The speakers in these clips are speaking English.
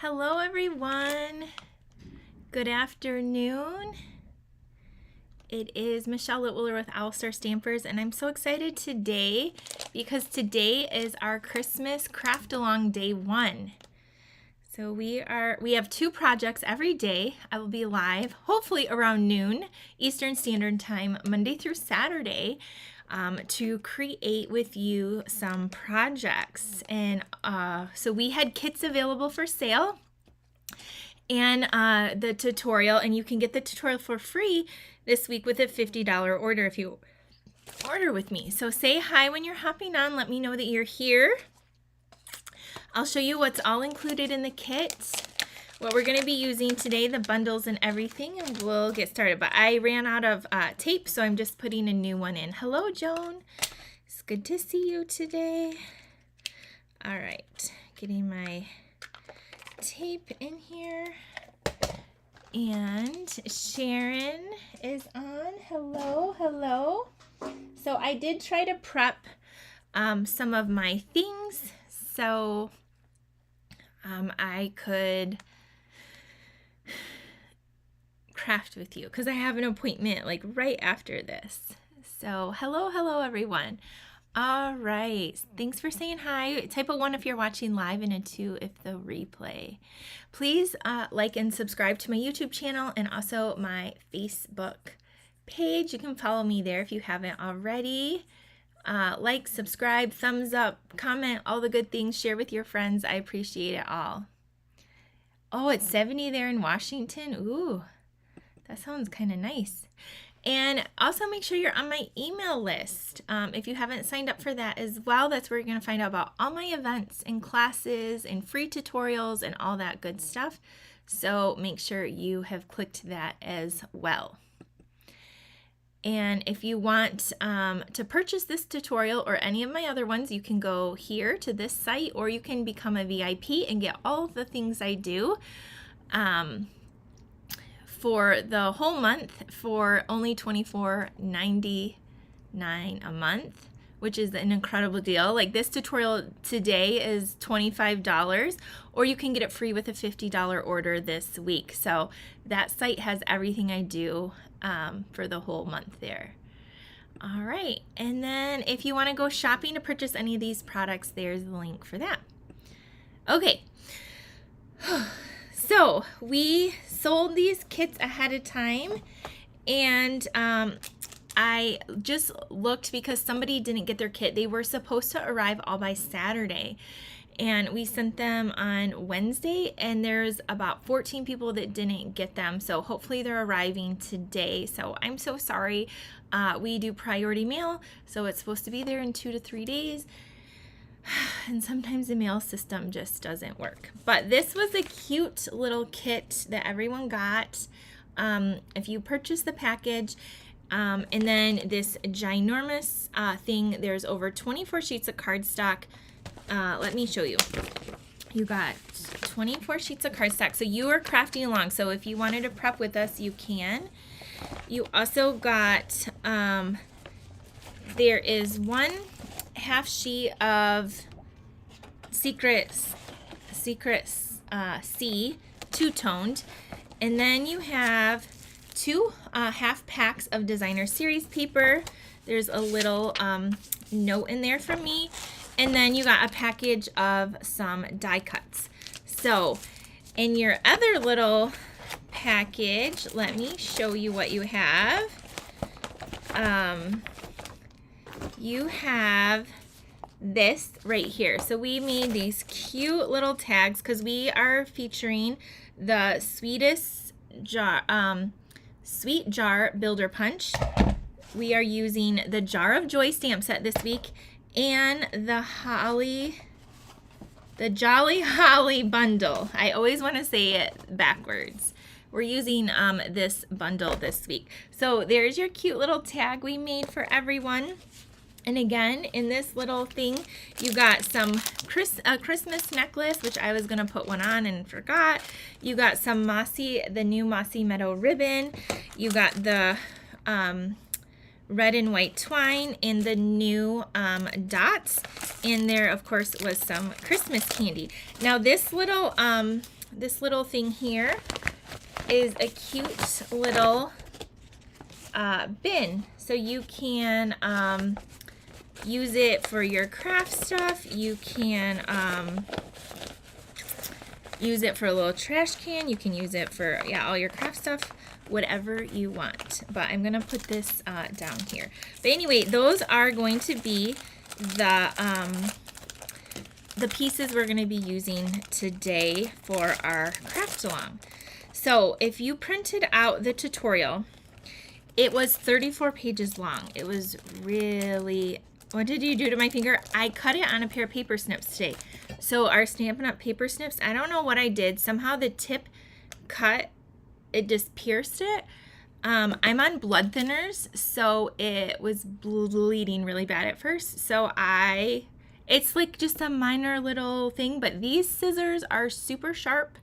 Hello everyone, good afternoon. It is Michelle Litwiller with Owl Star Stampers, and I'm so excited today because today is our Christmas craft along day 1. So we have 2 projects every day. I will be live hopefully around noon Eastern Standard Time, Monday through Saturday, to create with you some projects. And so we had kits available for sale and the tutorial, and you can get the tutorial for free this week with a $50 order if you order with me. So say hi when you're hopping on. Let me know that you're here. I'll show you what's all included in the kit, what we're going to be using today, the bundles and everything, and we'll get started. But I ran out of tape, so I'm just putting a new one in. Hello, Joan. It's good to see you today. All right, getting my tape in here. And Sharon is on. Hello, hello. So I did try to prep some of my things so I could craft with you because I have an appointment like right after this. So hello everyone. All right, thanks for saying hi. Type a 1 if you're watching live and a 2 if the replay. Please like and subscribe to my YouTube channel and also my Facebook page. You can follow me there if you haven't already. Like, subscribe, thumbs up, comment, all the good things. Share with your friends. I appreciate it all. Oh, it's 70 there in Washington. Ooh, that sounds kind of nice. And also make sure you're on my email list. If you haven't signed up for that as well, that's where you're going to find out about all my events and classes and free tutorials and all that good stuff. So make sure you have clicked that as well. And if you want to purchase this tutorial or any of my other ones, you can go here to this site, or you can become a VIP and get all of the things I do for the whole month for only $24.99 a month, which is an incredible deal. Like this tutorial today is $25, or you can get it free with a $50 order this week. So that site has everything I do for the whole month there. All right, and then if you want to go shopping to purchase any of these products, there's the link for that. Okay, so we sold these kits ahead of time, and I just looked because somebody didn't get their kit. They were supposed to arrive all by Saturday, and we sent them on Wednesday, and there's about 14 people that didn't get them, so hopefully they're arriving today. So I'm so sorry. We do priority mail, so it's supposed to be there in 2 to 3 days, and sometimes the mail system just doesn't work. But this was a cute little kit that everyone got if you purchase the package. And then this ginormous thing, there's over 24 sheets of cardstock. Let me show you. You got 24 sheets of cardstock, so you are crafting along. So if you wanted to prep with us, you can. You also got, there is 1/2 sheet of Secrets C, 2-toned, and then you have 2 half packs of designer series paper. There's a little note in there from me. And then you got a package of some die cuts. So in your other little package, let me show you what you have. You have this right here. So we made these cute little tags because we are featuring the Sweet Jar Builder Punch. We are using the Jar of Joy stamp set this week, and the Jolly Holly bundle. I always want to say it backwards. We're using this bundle this week. So there's your cute little tag we made for everyone. And again, in this little thing, you got some Christmas necklace, which I was gonna put one on and forgot. You got some the new Mossy Meadow ribbon. You got the red and white twine and the new dots. And there, of course, was some Christmas candy. Now, this little this little thing here is a cute little bin. So you can use it for your craft stuff. You can use it for a little trash can. You can use it for, yeah, all your craft stuff, whatever you want. But I'm gonna put this down here. But anyway, those are going to be the pieces we're gonna be using today for our craft along. So if you printed out the tutorial, it was 34 pages long. It was really, what did you do to my finger? I cut it on a pair of paper snips today. So our Stampin' Up! Paper snips, I don't know what I did. Somehow the tip cut, it just pierced it. I'm on blood thinners, so it was bleeding really bad at first. So it's like just a minor little thing, but these scissors are super sharp.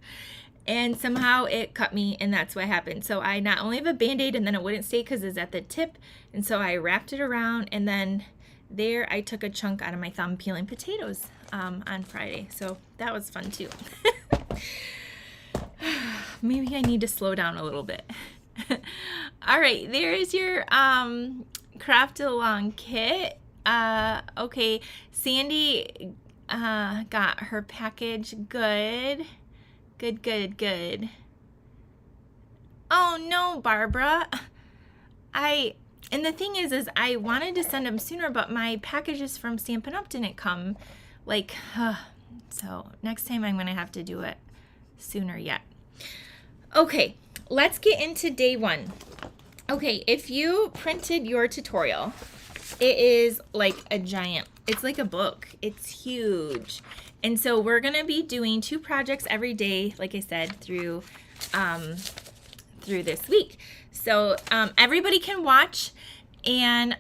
And somehow it cut me, and that's what happened. So I not only have a Band-Aid, and then it wouldn't stay because it's at the tip, and so I wrapped it around, and then there I took a chunk out of my thumb peeling potatoes on Friday. So that was fun too. Maybe I need to slow down a little bit. All right, there's your craft along kit. Okay, Sandy got her package. Good. Good. Oh no, Barbara. And the thing is I wanted to send them sooner, but my packages from Stampin' Up! Didn't come. Like, so next time I'm gonna have to do it sooner yet. Okay, let's get into day one. Okay, if you printed your tutorial, it is like a giant, it's like a book. It's huge. And so we're gonna be doing 2 projects every day, like I said, through this week. So everybody can watch, and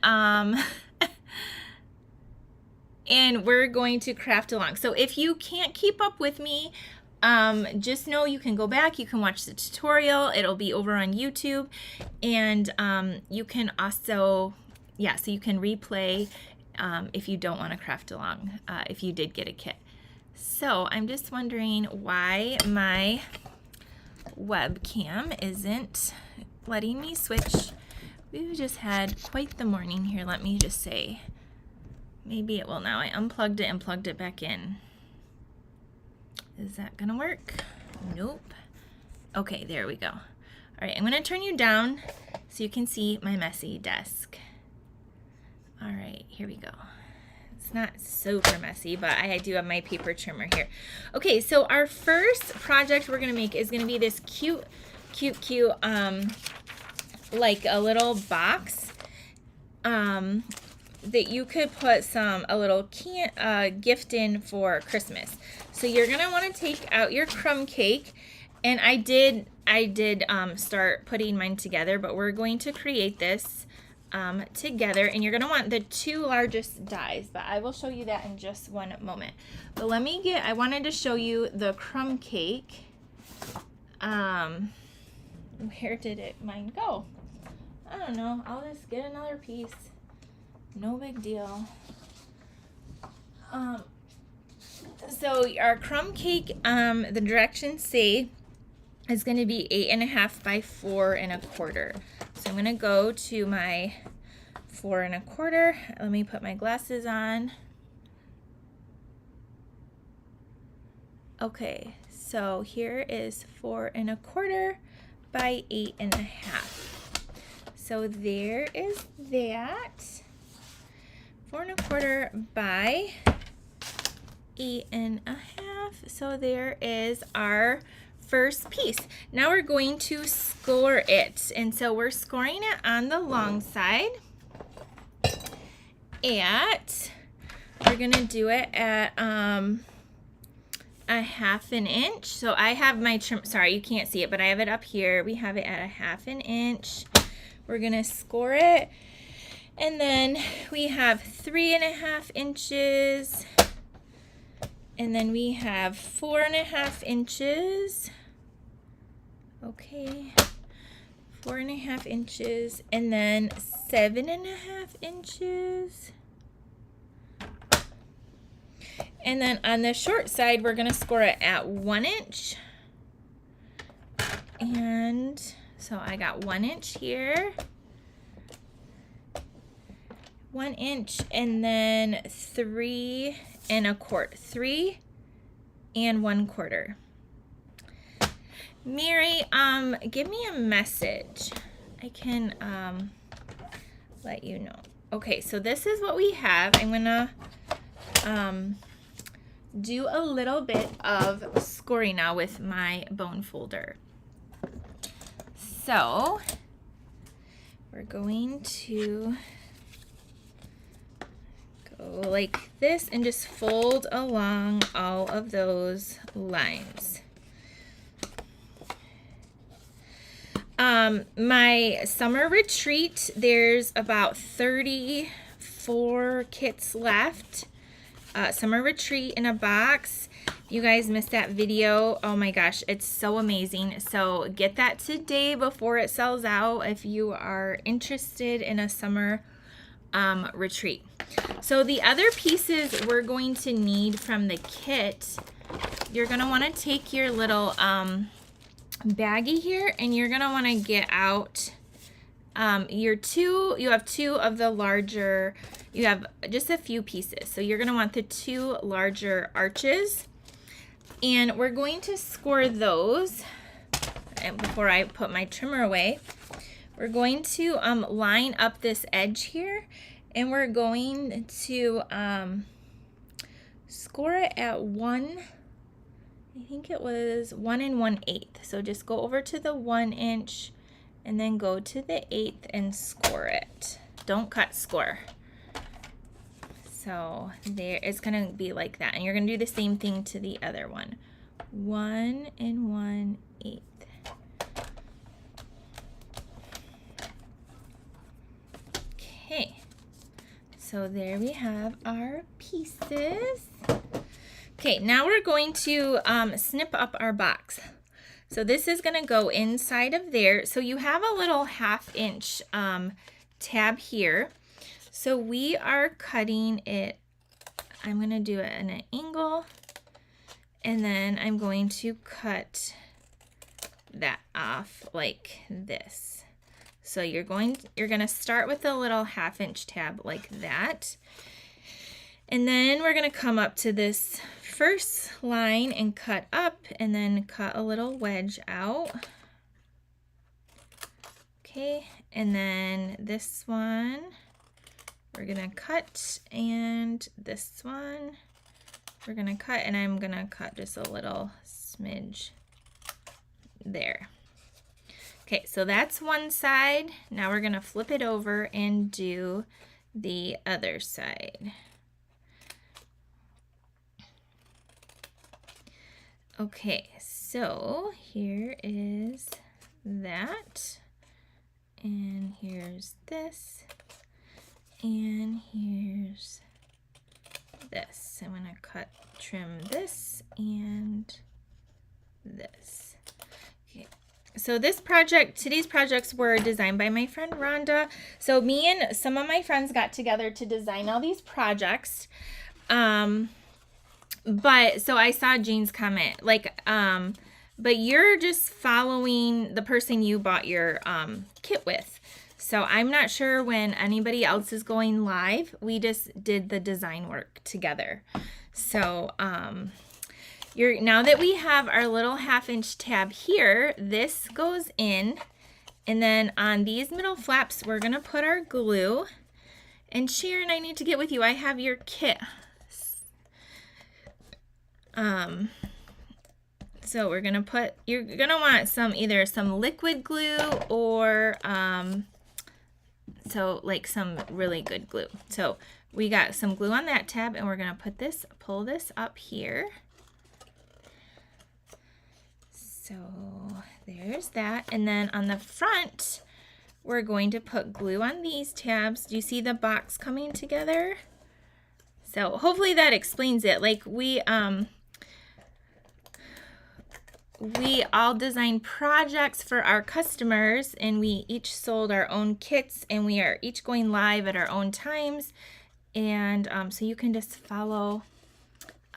and we're going to craft along. So if you can't keep up with me, just know you can go back, you can watch the tutorial. It'll be over on YouTube, and you can also, yeah, so you can replay if you don't want to craft along, if you did get a kit. So I'm just wondering why my webcam isn't letting me switch. We've just had quite the morning here, let me just say. Maybe it will now. I unplugged it and plugged it back in. Is that gonna work? Nope. Okay, there we go. All right, I'm gonna turn you down so you can see my messy desk. All right, here we go. It's not super messy, but I do have my paper trimmer here. Okay, so our first project we're gonna make is gonna be this cute, like a little box that you could put a little gift in for Christmas. So you're gonna want to take out your crumb cake, and I did start putting mine together, but we're going to create this together, and you're gonna want the 2 largest dies, but I will show you that in just one moment. But I wanted to show you the crumb cake. Where did mine go? I don't know. I'll just get another piece. No big deal. So our crumb cake, the directions say is going to be 8.5 by 4 1/4. So I'm going to go to my 4 1/4. Let me put my glasses on. Okay, so here is 4 1/4 by 8.5. So there is that. 4 1/4 by 8.5. So there is our first piece. Now we're going to score it. And so we're scoring it on the long side. We're gonna do it at a 1/2 inch. So I have my trim, sorry you can't see it, but I have it up here. We have it at a 1/2 inch. We're gonna score it. And then we have 3.5 inches. And then we have 4.5 inches. Okay. 4.5 inches. And then 7.5 inches. And then on the short side, we're going to score it at 1 inch. And so I got 1 inch here, 1 inch, and then 3 1/4, 3 1/4. Mary, give me a message. I can let you know. Okay, so this is what we have. I'm gonna do a little bit of scoring now with my bone folder. So we're going to go like this and just fold along all of those lines. My summer retreat, there's about 34 kits left. Summer retreat in a box. You guys missed that video. Oh my gosh, it's so amazing. So get that today before it sells out if you are interested in a summer retreat. So the other pieces we're going to need from the kit, you're going to want to take your little baggie here, and you're going to want to get out you have 2 of the larger, you have just a few pieces. So you're going to want the 2 larger arches, and we're going to score those. And before I put my trimmer away, we're going to line up this edge here, and we're going to score it at 1, I think it was 1 1/8. So just go over to the 1 inch and then go to the 1/8 and score it. Don't cut, score. So there, it's gonna be like that. And you're gonna do the same thing to the other one. 1 1/8. Okay, so there we have our pieces. Okay, now we're going to snip up our box. So this is going to go inside of there. So you have a little 1/2 inch tab here. So we are cutting it, I'm going to do it in an angle, and then I'm going to cut that off like this. So you're going to start with a little 1/2 inch tab like that. And then we're going to come up to this first line and cut up, and then cut a little wedge out. Okay, and then this one we're going to cut, and this one we're going to cut, and I'm going to cut just a little smidge there. Okay, so that's one side. Now we're going to flip it over and do the other side. Okay, so here is that, and here's this, and here's this. I'm going to trim this and this. Okay. So today's projects were designed by my friend Rhonda. So me and some of my friends got together to design all these projects. But so I saw Jean's comment, like, but you're just following the person you bought your kit with. So I'm not sure when anybody else is going live. We just did the design work together. So now that we have our little 1/2 inch tab here, this goes in, and then on these middle flaps we're gonna put our glue. And Sharon, I need to get with you. I have your kit. So you're gonna want either some liquid glue or so like some really good glue. So we got some glue on that tab, and we're gonna pull this up here. So there's that, and then on the front we're going to put glue on these tabs. Do you see the box coming together? So hopefully that explains it. Like we all design projects for our customers, and we each sold our own kits, and we are each going live at our own times. And so you can just follow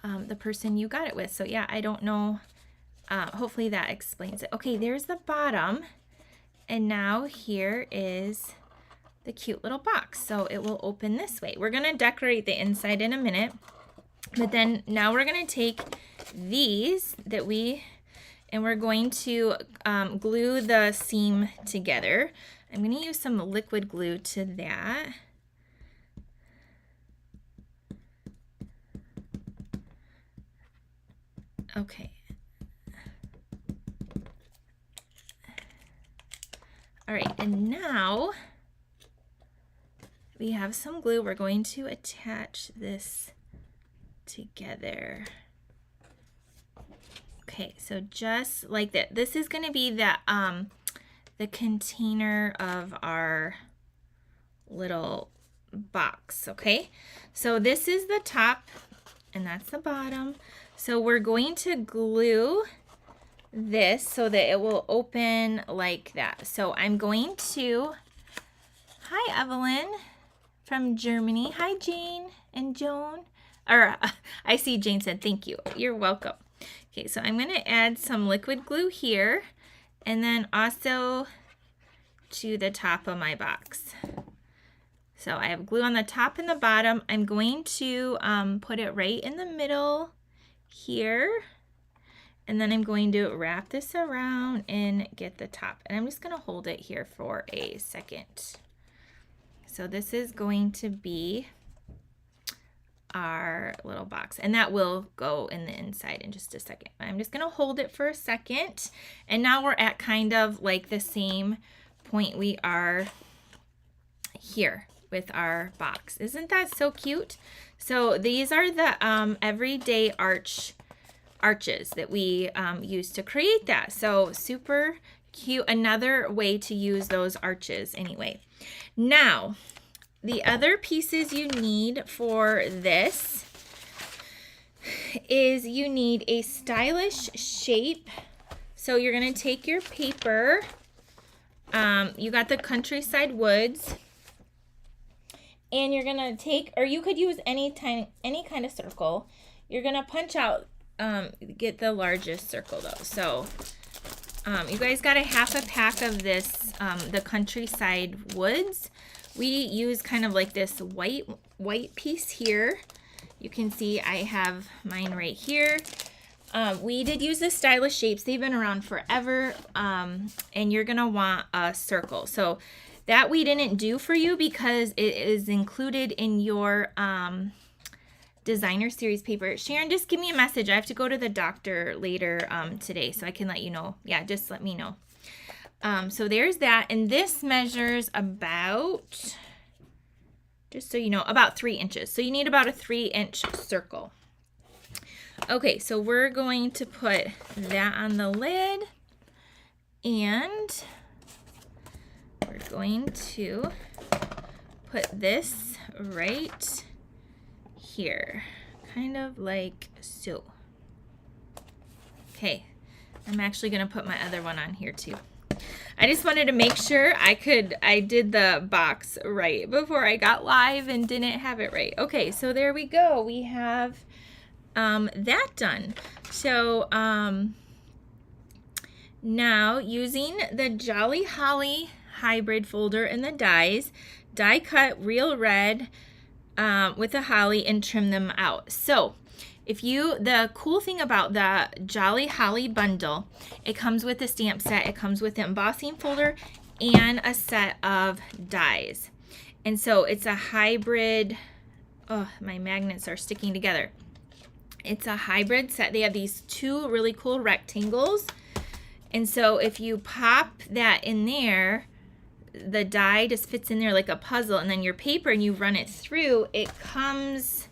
the person you got it with. So yeah, I don't know hopefully that explains it. Okay, there's the bottom. And now here is the cute little box. So it will open this way. We're going to decorate the inside in a minute. But then now we're going to take these and we're going to glue the seam together. I'm going to use some liquid glue to that. Okay. All right, and now we have some glue. We're going to attach this together. Okay, so just like that. This is going to be the container of our little box, okay? So this is the top and that's the bottom. So we're going to glue this so that it will open like that. So I'm going to, hi Evelyn from Germany. Hi Jane and Joan. Or I see Jane said thank you. You're welcome. Okay, so I'm going to add some liquid glue here and then also to the top of my box. So I have glue on the top and the bottom. I'm going to put it right in the middle here. And then I'm going to wrap this around and get the top. And I'm just going to hold it here for a second. So this is going to be our little box. And that will go in the inside in just a second. I'm just going to hold it for a second. And now we're at kind of like the same point we are here with our box. Isn't that so cute? So these are the everyday arches that we use to create that. So super cute. Another way to use those arches anyway. Now, the other pieces you need for this is you need a stylish shape. So you're going to take your paper. You got the Countryside Woods. And you're going to take, or you could use any kind of circle. You're going to punch out, get the largest circle though. So you guys got a half a pack of this, the Countryside Woods. We use kind of like this white piece here. You can see I have mine right here. We did use the stylish shapes. They've been around forever. And you're going to want a circle. So that we didn't do for you because it is included in your designer series paper. Sharon, just give me a message. I have to go to the doctor later today, so I can let you know. Yeah, just let me know. So there's that. And this measures about, just so you know, about 3 inches. So you need about a 3-inch circle. Okay, so we're going to put that on the lid. And we're going to put this right here, kind of like so. Okay, I'm actually going to put my other one on here too. I just wanted to make sure I did the box right before I got live and didn't have it right. Okay, so there we go. We have that done. So now using the Jolly Holly hybrid folder and the dies, die cut real red with a holly and trim them out. So the cool thing about the Jolly Holly bundle, it comes with a stamp set, it comes with an embossing folder and a set of dies. And so it's a hybrid, oh, my magnets are sticking together. It's a hybrid set. They have these 2 really cool rectangles. And so if you pop that in there, the die just fits in there like a puzzle, and then your paper and you run it through, it comes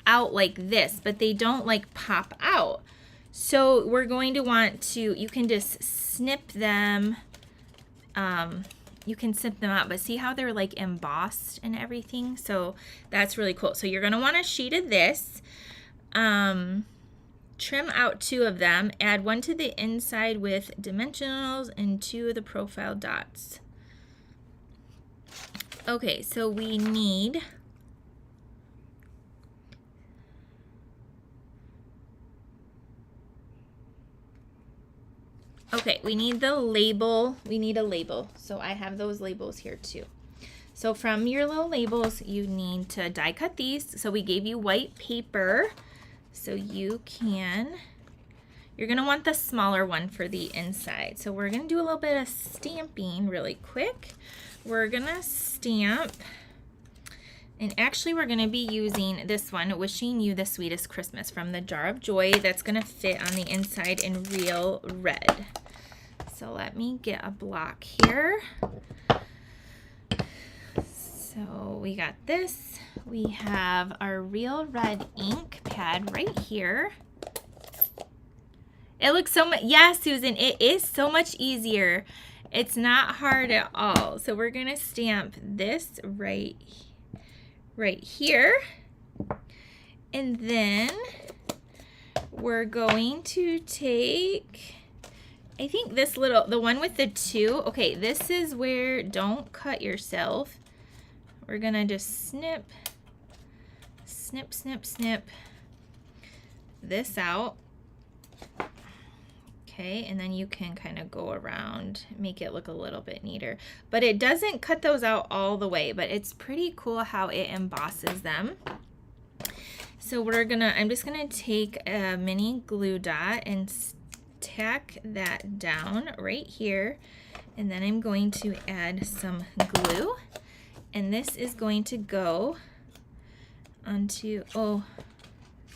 out like this, but they don't like pop out. So we're going to want to, you can just snip them, you can snip them out, but see how they're like embossed and everything? So that's really cool. So you're going to want a sheet of this, trim out 2 of them, add 1 to the inside with dimensionals and 2 of the profile dots. Okay, so we need Okay, we need the label. We need a label. So I have those labels here too. So from your little labels, you need to die cut these. So we gave you white paper. So you're gonna want the smaller one for the inside. So we're gonna do a little bit of stamping really quick. We're gonna stamp, and actually we're gonna be using this one, Wishing You the Sweetest Christmas from the Jar of Joy. That's gonna fit on the inside in Real Red. So let me get a block here. So we got this. We have our Real Red ink pad right here. It looks so much, yeah, Susan, it is so much easier. It's not hard at all. So we're gonna stamp this right here. And then we're going to take, I think this little, the one with the 2, okay, this is where, don't cut yourself. We're gonna just snip this out. Okay, and then you can kind of go around, make it look a little bit neater. But it doesn't cut those out all the way, but it's pretty cool how it embosses them. So I'm just gonna take a mini glue dot and tack that down right here. And then I'm going to add some glue. And this is going to go onto, oh,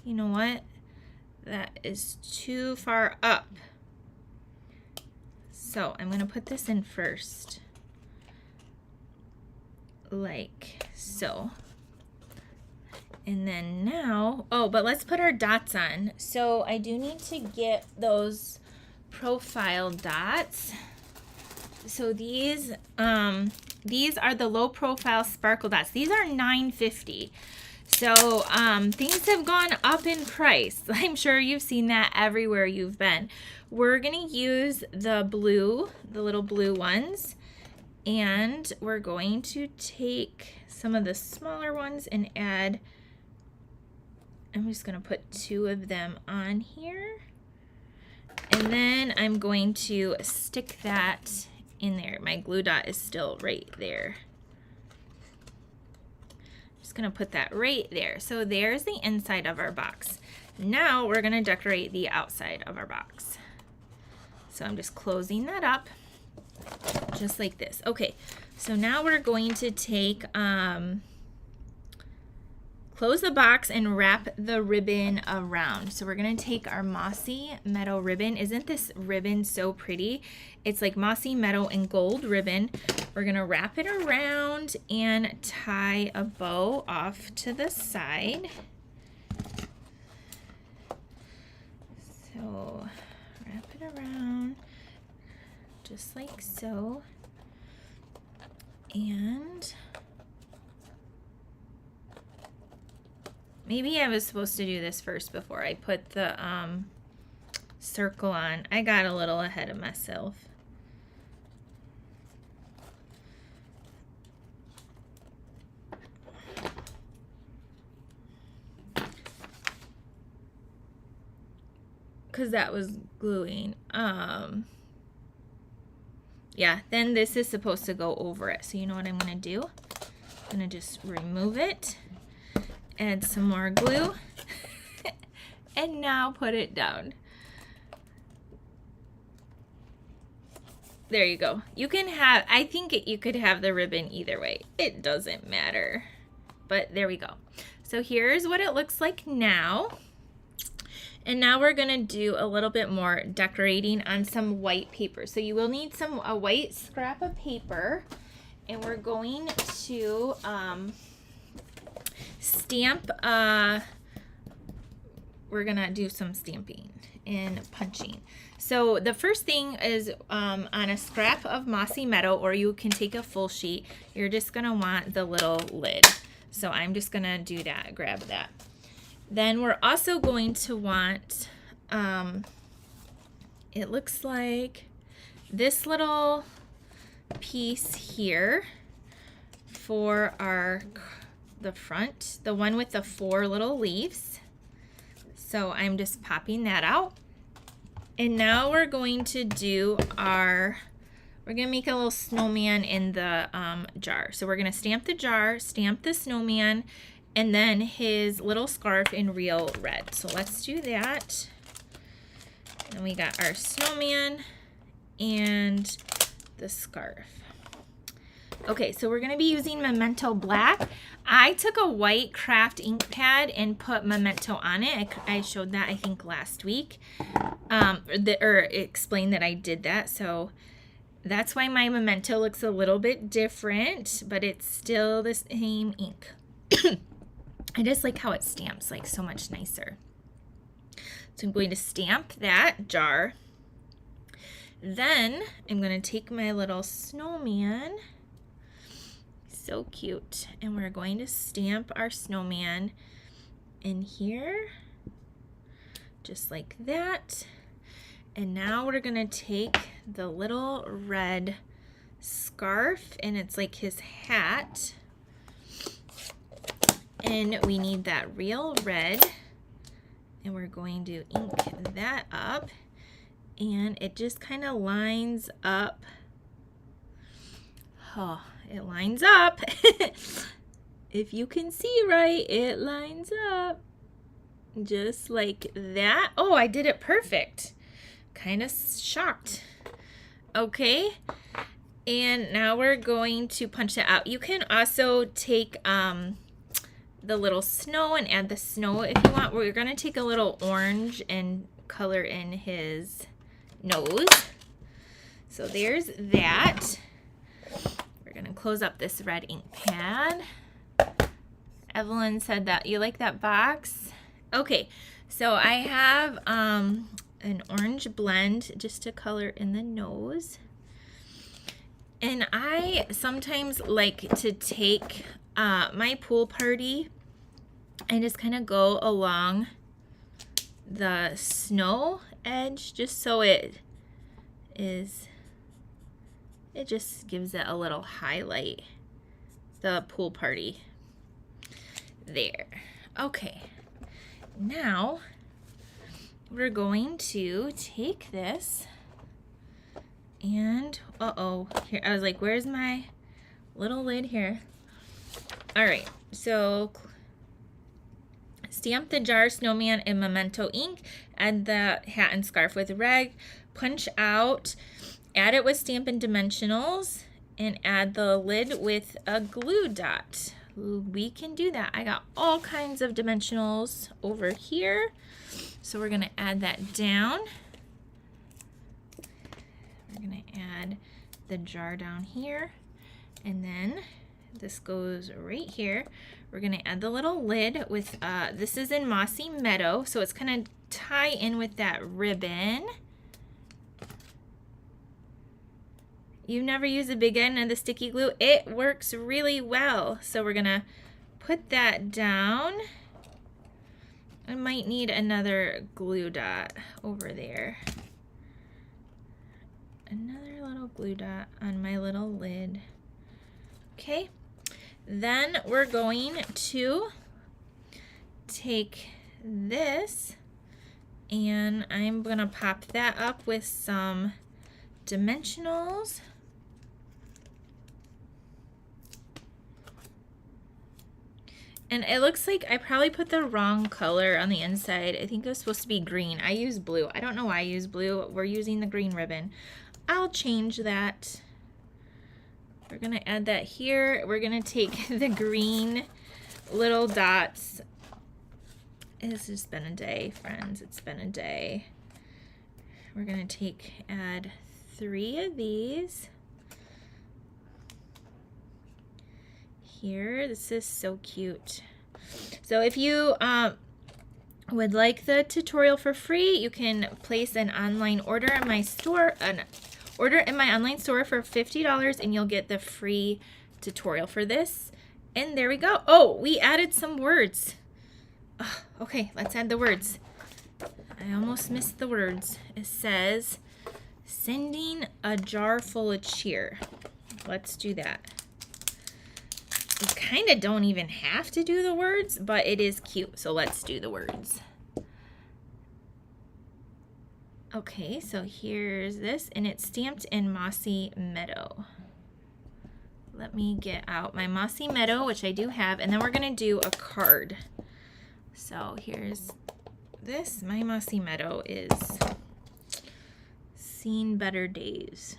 you know what? That is too far up. So I'm gonna put this in first, like so. And then now, oh, but let's put our dots on. So I do need to get those profile dots. So these are the low profile sparkle dots. These are $9.50. So things have gone up in price. I'm sure you've seen that everywhere you've been. We're gonna use the blue, the little blue ones, and we're going to take some of the smaller ones and add, I'm just gonna put 2 of them on here. And then I'm going to stick that in there. My glue dot is still right there. Just gonna put that right there. So there's the inside of our box. Now we're gonna decorate the outside of our box. So I'm just closing that up just like this. Okay, so now we're going to take, close the box and wrap the ribbon around. So we're gonna take our Mossy Meadow ribbon. Isn't this ribbon so pretty? It's like Mossy Meadow and gold ribbon. We're gonna wrap it around and tie a bow off to the side. So wrap it around just like so. And maybe I was supposed to do this first before I put the circle on. I got a little ahead of myself. Because that was gluing. Yeah, then this is supposed to go over it. So you know what I'm gonna do? I'm gonna just remove it, add some more glue, and now put it down. There you go. You can have, I think you could have the ribbon either way. It doesn't matter. But there we go. So here's what it looks like now. And now we're gonna do a little bit more decorating on some white paper. So you will need a white scrap of paper, and we're going to stamp, we're gonna do some stamping and punching. So the first thing is on a scrap of Mossy Meadow, or you can take a full sheet, you're just gonna want the little lid. So I'm just gonna do that, grab that. Then we're also going to want, it looks like this little piece here for the front, the one with the 4 little leaves. So I'm just popping that out. And now we're going to do we're going to make a little snowman in the jar. So we're going to stamp the jar, stamp the snowman, and then his little scarf in real red. So let's do that. And we got our snowman and the scarf. Okay, so we're going to be using Memento Black. I took a white craft ink pad and put Memento on it. I showed that, I think, last week. Or explained that I did that. So that's why my Memento looks a little bit different, but it's still the same ink. I just like how it stamps like so much nicer. So I'm going to stamp that jar. Then I'm going to take my little snowman. So cute. And we're going to stamp our snowman in here. Just like that. And now we're going to take the little red scarf, and it's like his hat. And we need that real red. And we're going to ink that up. And it just kind of lines up. Oh, it lines up. If you can see right, it lines up. Just like that. Oh, I did it perfect. Kind of shocked. Okay. And now we're going to punch it out. You can also take the little snow and add the snow if you want. We're going to take a little orange and color in his nose. So there's that. We're going to close up this red ink pad. Evelyn said that you like that box. Okay, so I have an orange blend just to color in the nose. And I sometimes like to take my pool party and just kind of go along the snow edge just so it just gives it a little highlight, the pool party. There. Okay. Now we're going to take this and here I was like, where's my little lid here? All right, so stamp the jar snowman in Memento ink, add the hat and scarf with red, punch out, add it with Stampin' Dimensionals, and add the lid with a glue dot. We can do that. I got all kinds of dimensionals over here. So we're gonna add that down. We're gonna add the jar down here. And then this goes right here. We're gonna add the little lid with, this is in Mossy Meadow, so it's gonna tie in with that ribbon. You've never used the big end of the sticky glue? It works really well. So we're gonna put that down. I might need another glue dot over there. Another little glue dot on my little lid. Okay, then we're going to take this and I'm gonna pop that up with some dimensionals. And it looks like I probably put the wrong color on the inside. I think it was supposed to be green. I use blue. I don't know why I use blue. We're using the green ribbon. I'll change that. We're gonna add that here. We're gonna take the green little dots. It's just been a day, friends. It's been a day. We're gonna add 3 of these. Here, this is so cute. So if you would like the tutorial for free, you can place an online order in my store, for $50, and you'll get the free tutorial for this. And there we go. Oh, we added some words. Oh, okay, let's add the words. I almost missed the words. It says, sending a jar full of cheer. Let's do that. You kind of don't even have to do the words, but it is cute, so let's do the words. Okay, so here's this, and it's stamped in Mossy Meadow. Let me get out my Mossy Meadow, which I do have, and then we're gonna do a card. So here's this. My Mossy Meadow is Seen Better Days.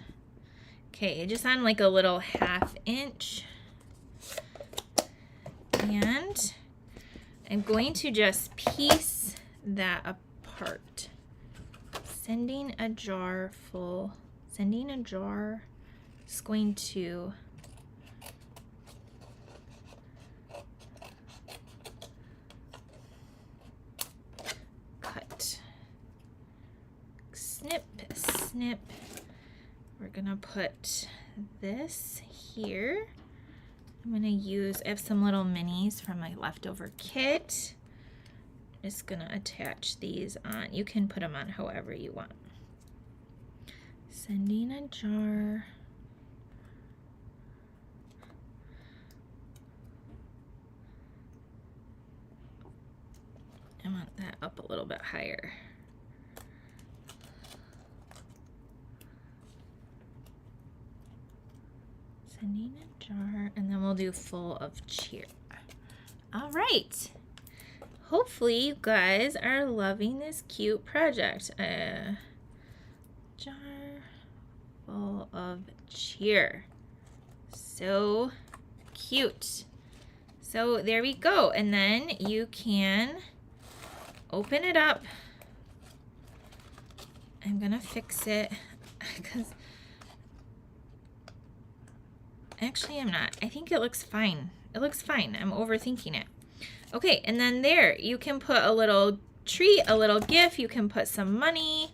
Okay, just on like a little 1/2 inch. And I'm going to just piece that apart. Sending a jar, just going to cut, snip, snip. We're gonna put this here. I'm gonna use, I have some little minis from my leftover kit. I'm just gonna attach these on. You can put them on however you want. Sending a jar. I want that up a little bit higher. Sending a jar, and then we'll do full of cheer. All right. Hopefully you guys are loving this cute project. Jar full of cheer. So cute. So there we go. And then you can open it up. I'm gonna fix it because actually I'm not. I think it looks fine. It looks fine. I'm overthinking it. Okay, and then there you can put a little treat, a little gift. You can put some money.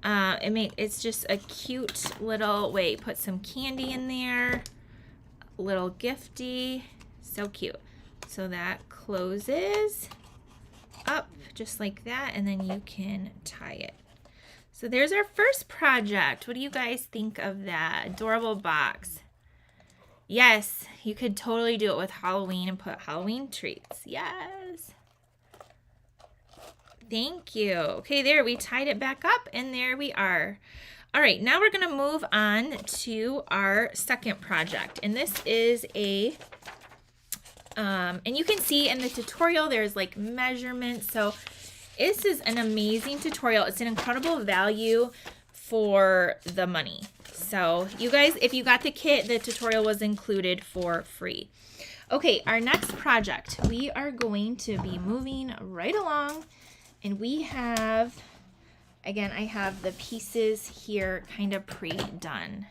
It's just a cute little way. Put some candy in there. Little gifty. So cute. So that closes up just like that, and then you can tie it. So there's our first project. What do you guys think of that adorable box? Yes, you could totally do it with Halloween and put Halloween treats. Yes. Thank you. Okay, there, we tied it back up, and there we are. All right, now we're gonna move on to our second project. And this is a, and you can see in the tutorial, there's like measurements. So this is an amazing tutorial. It's an incredible value for the money. So you guys, if you got the kit, the tutorial was included for free. Okay, our next project, we are going to be moving right along, and we have, again, I have the pieces here kind of pre-done.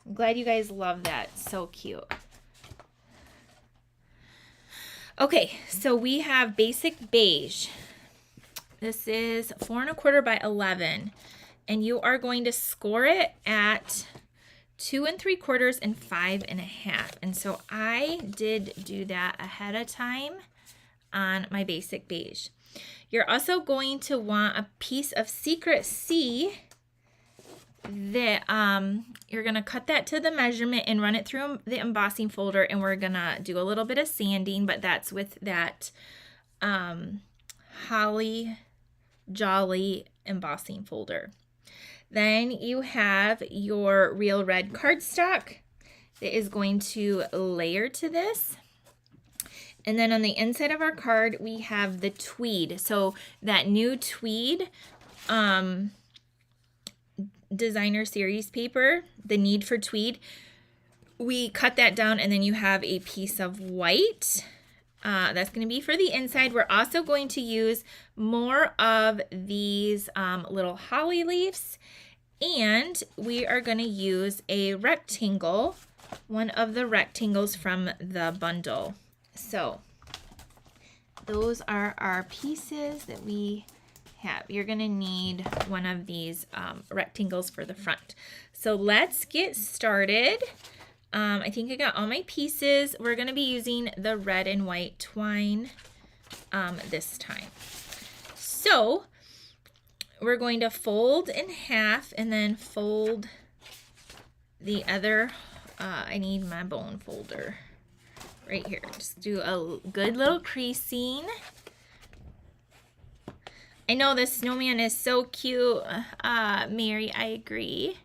I'm glad you guys love that. So cute. Okay, so we have basic beige. This is 4 1/4 by 11. And you are going to score it at 2 3/4 and 5 1/2. And so I did do that ahead of time on my basic beige. You're also going to want a piece of Secret C that you're gonna cut that to the measurement and run it through the embossing folder, and we're gonna do a little bit of sanding, but that's with that Holly Jolly embossing folder. Then you have your real red cardstock that is going to layer to this. And then on the inside of our card, we have the tweed. So that new tweed designer series paper, the need for tweed, we cut that down, and then you have a piece of white. That's going to be for the inside. We're also going to use more of these little holly leaves, and we are going to use a rectangle, one of the rectangles from the bundle. So those are our pieces that we have. You're going to need one of these rectangles for the front. So let's get started. I think I got all my pieces. We're going to be using the red and white twine this time. So we're going to fold in half and then fold the other. I need my bone folder right here. Just do a good little creasing. I know the snowman is so cute. Mary, I agree.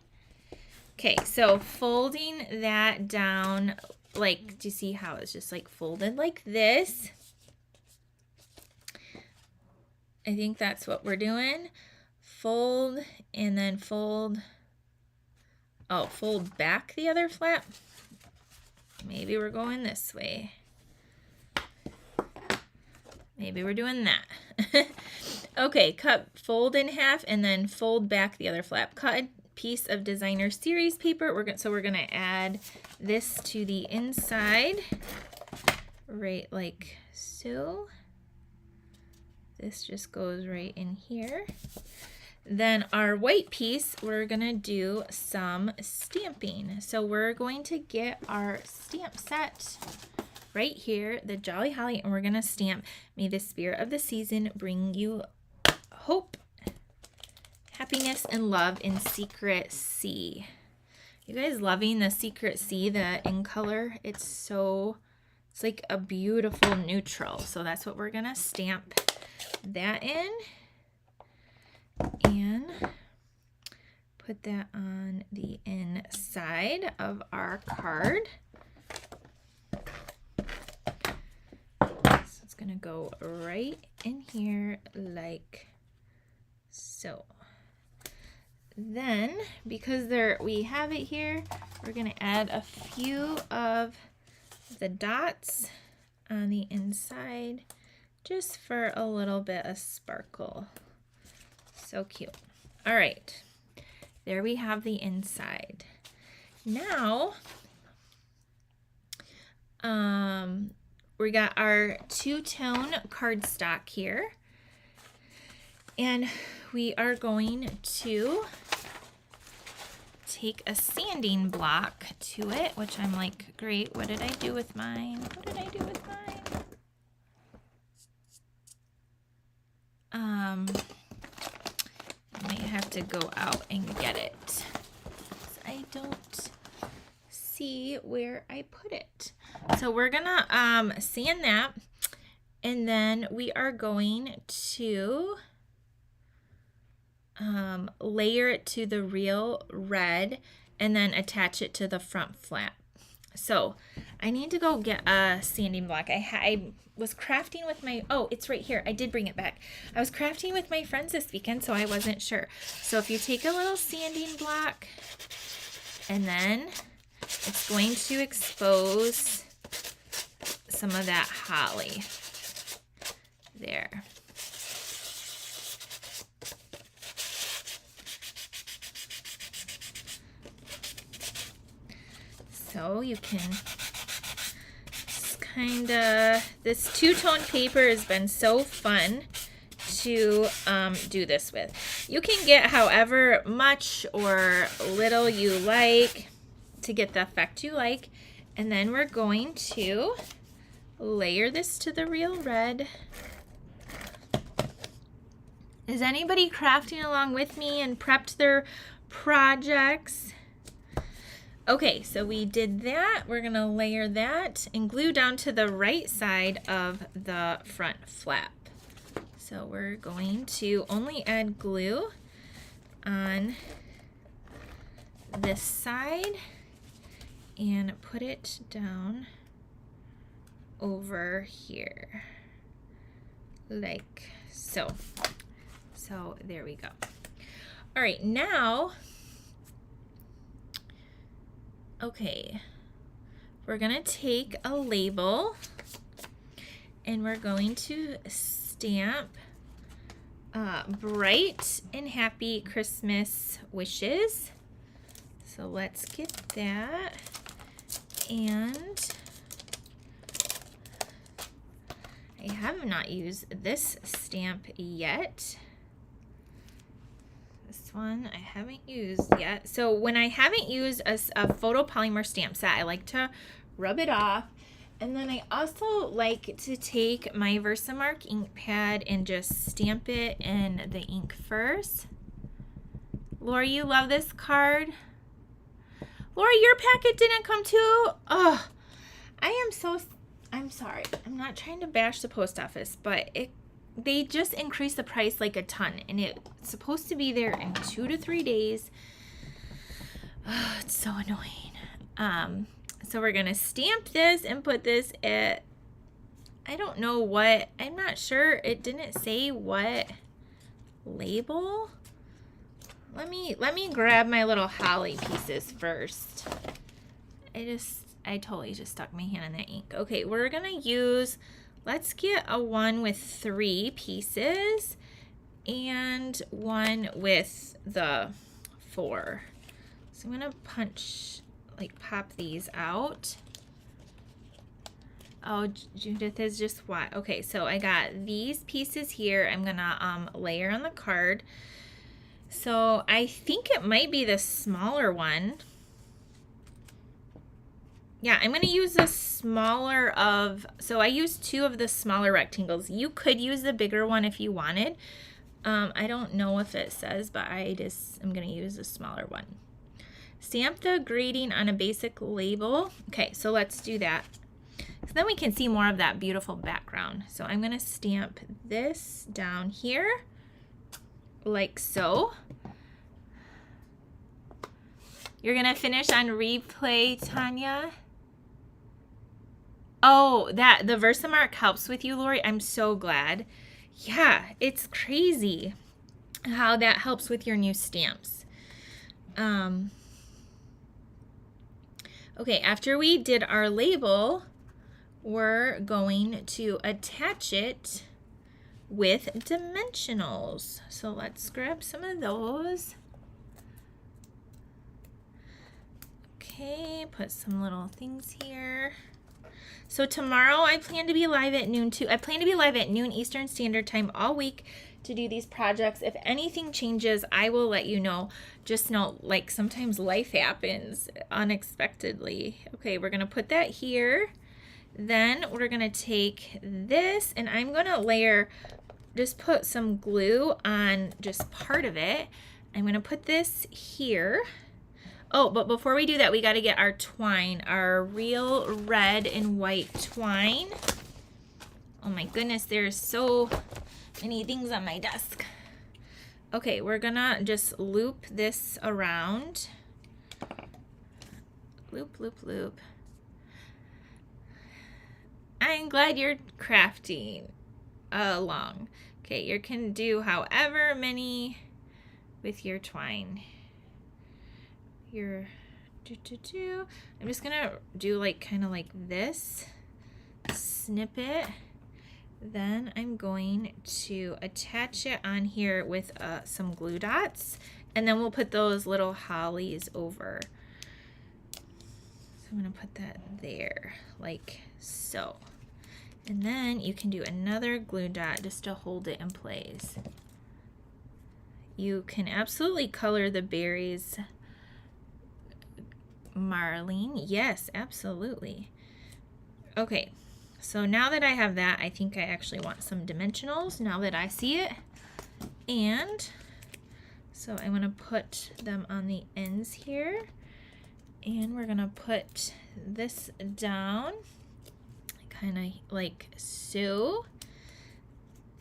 Okay, so folding that down, like, do you see how it's just like folded like this? I think that's what we're doing. Fold and then fold. Oh, fold back the other flap. Maybe we're going this way. Maybe we're doing that. Okay, fold in half and then fold back the other flap. Cut a piece of designer series paper. So we're gonna add this to the inside, right like so. This just goes right in here. Then our white piece, we're gonna do some stamping. So we're going to get our stamp set right here, the Jolly Holly, and we're gonna stamp, "May the spirit of the season bring you hope, happiness, and love in Secret C." You guys loving the Secret C, the in color? It's like a beautiful neutral. So that's what we're gonna stamp that in. And put that on the inside of our card. So it's going to go right in here like so. Then, because we have it here, we're going to add a few of the dots on the inside just for a little bit of sparkle. So cute. All right, there we have the inside. Now, we got our two-tone cardstock here, and we are going to take a sanding block to it, which I'm like, great, what did I do with mine? What did I do with mine? I might have to go out and get it. I don't see where I put it. So we're gonna sand that, and then we are going to layer it to the real red and then attach it to the front flap. So I need to go get a sanding block. I was crafting with my, oh, it's right here. I did bring it back. I was crafting with my friends this weekend, so I wasn't sure. So if you take a little sanding block, and then it's going to expose some of that holly there. So you can kind of, this two-tone paper has been so fun to do this with. You can get however much or little you like to get the effect you like. And then we're going to layer this to the real red. Is anybody crafting along with me and prepped their projects? Okay, so we did that. We're gonna layer that and glue down to the right side of the front flap. So we're going to only add glue on this side and put it down over here like so. So there we go. All right, now, okay, we're gonna take a label and we're going to stamp bright and happy Christmas wishes. So let's get that. And I have not used this stamp yet. This one I haven't used yet. So when I haven't used a photopolymer stamp set, I like to rub it off. And then I also like to take my Versamark ink pad and just stamp it in the ink first. Laura, you love this card? Laura, your packet didn't come too? Oh, I'm sorry. I'm not trying to bash the post office, but they just increased the price like a ton, and it's supposed to be there in 2 to 3 days. Oh, it's so annoying. So we're gonna stamp this and put this at, I don't know what, I'm not sure, it didn't say what label. Let me grab my little holly pieces first. I totally just stuck my hand in that ink. Okay, we're gonna use, let's get a one with 3 pieces and one with the 4. So I'm gonna pop these out. Oh, Judith is just what? Okay, so I got these pieces here. I'm gonna layer on the card. So I think it might be the smaller one. Yeah, I'm gonna use the smaller of, so I used 2 of the smaller rectangles. You could use the bigger one if you wanted. I don't know if it says, but I'm gonna use the smaller one. Stamp the grading on a basic label. Okay, so let's do that. So then we can see more of that beautiful background. So I'm gonna stamp this down here, like so. You're gonna finish on replay, Tanya? Oh, the Versamark helps with you, Lori. I'm so glad. Yeah, it's crazy how that helps with your new stamps. Okay, after we did our label, we're going to attach it with dimensionals. So let's grab some of those. Okay, put some little things here. So tomorrow I plan to be live at noon too. I plan to be live at noon Eastern Standard Time all week to do these projects. If anything changes, I will let you know. Just know, like, sometimes life happens unexpectedly. Okay, we're gonna put that here. Then we're gonna take this and I'm gonna layer, just put some glue on just part of it. I'm gonna put this here. Oh, but before we do that, we gotta get our twine, our real red and white twine. Oh my goodness, there's so many things on my desk. Okay, we're gonna just loop this around. Loop, loop, loop. I'm glad you're crafting along. Okay, you can do however many with your twine. I'm just gonna do like kind of like this, snip it. Then I'm going to attach it on here with some glue dots, and then we'll put those little hollies over. So I'm gonna put that there like so. And then you can do another glue dot just to hold it in place. You can absolutely color the berries, Marlene. Yes, absolutely. Okay, so now that I have that, I think I actually want some dimensionals now that I see it. And so I'm gonna put them on the ends here. And we're gonna put this down, kind of like so.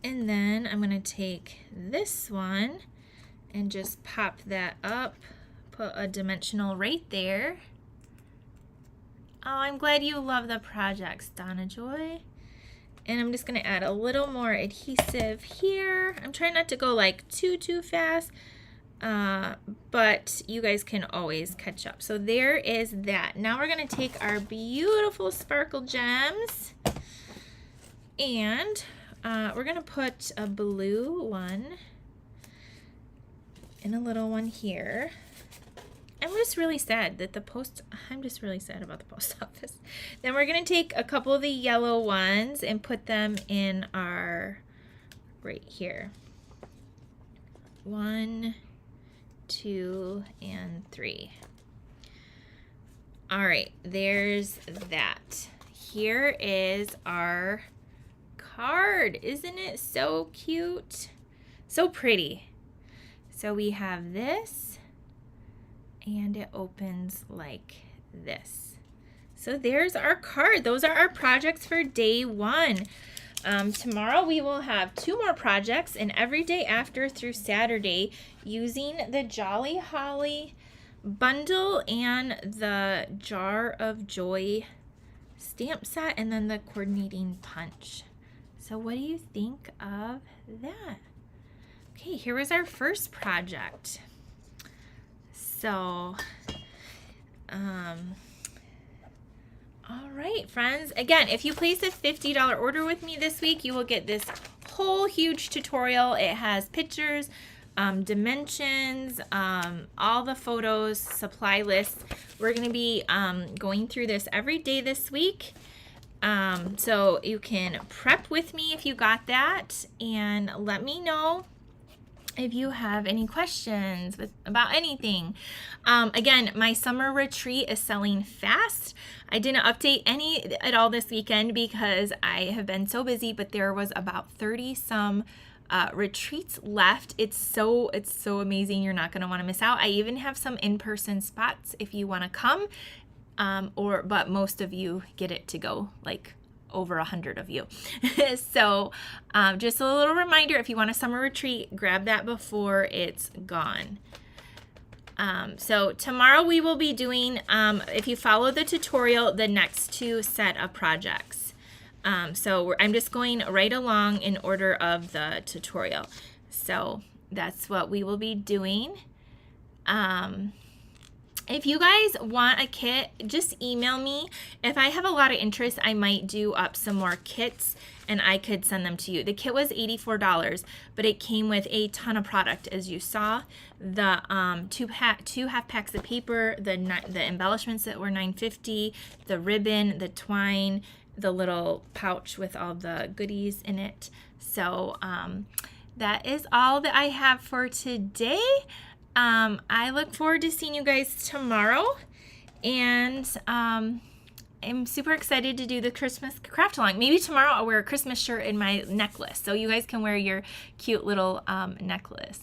And then I'm gonna take this one and just pop that up. Put a dimensional right there. Oh, I'm glad you love the projects, Donna Joy. And I'm just gonna add a little more adhesive here. I'm trying not to go like too fast, but you guys can always catch up. So there is that. Now we're gonna take our beautiful sparkle gems and we're gonna put a blue one and a little one here. I'm just really sad about the post office. Then we're gonna take a couple of the yellow ones and put them in our, right here. 1, 2, and 3. All right, there's that. Here is our card. Isn't it so cute? So pretty. So we have this, and it opens like this. So there's our card. Those are our projects for day 1. Tomorrow we will have 2 more projects, and every day after through Saturday using the Jolly Holly bundle and the Jar of Joy stamp set, and then the coordinating punch. So what do you think of that? Okay, here was our first project. So, all right, friends. Again, if you place a $50 order with me this week, you will get this whole huge tutorial. It has pictures, dimensions, all the photos, supply lists. We're going to be going through this every day this week. So you can prep with me if you got that, and let me know if you have any questions about anything. Again, my summer retreat is selling fast. I didn't update any at all this weekend because I have been so busy, but there was about 30 some retreats left. It's so amazing. You're not going to want to miss out. I even have some in-person spots if you want to come, but most of you get it to go, like over 100 of you. So just a little reminder, if you want a summer retreat, grab that before it's gone. So tomorrow we will be doing, if you follow the tutorial, the next 2 set of projects. So I'm just going right along in order of the tutorial. So that's what we will be doing. If you guys want a kit, just email me. If I have a lot of interest, I might do up some more kits and I could send them to you. The kit was $84, but it came with a ton of product, as you saw. The 2 half packs of paper, the embellishments that were $9.50, the ribbon, the twine, the little pouch with all the goodies in it. So that is all that I have for today. I look forward to seeing you guys tomorrow, and I'm super excited to do the Christmas craft along. Maybe tomorrow I'll wear a Christmas shirt in my necklace, so you guys can wear your cute little necklace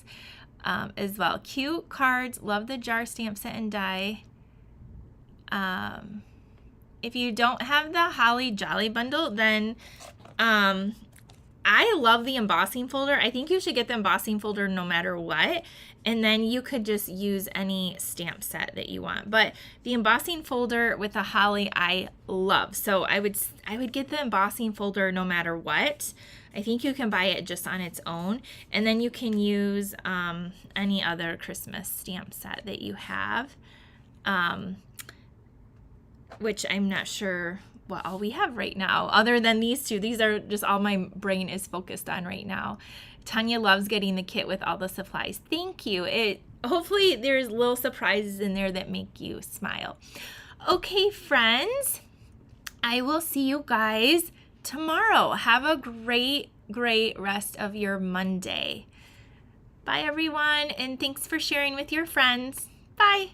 as well. Cute cards. Love the jar stamp set and die. If you don't have the Holly Jolly bundle, then I love the embossing folder. I think you should get the embossing folder no matter what. And then you could just use any stamp set that you want. But the embossing folder with the Holly, I love. So I would get the embossing folder no matter what. I think you can buy it just on its own. And then you can use any other Christmas stamp set that you have. Which I'm not sure what all we have right now, other than these 2. These are just all my brain is focused on right now. Tanya loves getting the kit with all the supplies. Thank you. Hopefully there's little surprises in there that make you smile. Okay, friends, I will see you guys tomorrow. Have a great rest of your Monday. Bye, everyone, and thanks for sharing with your friends. Bye.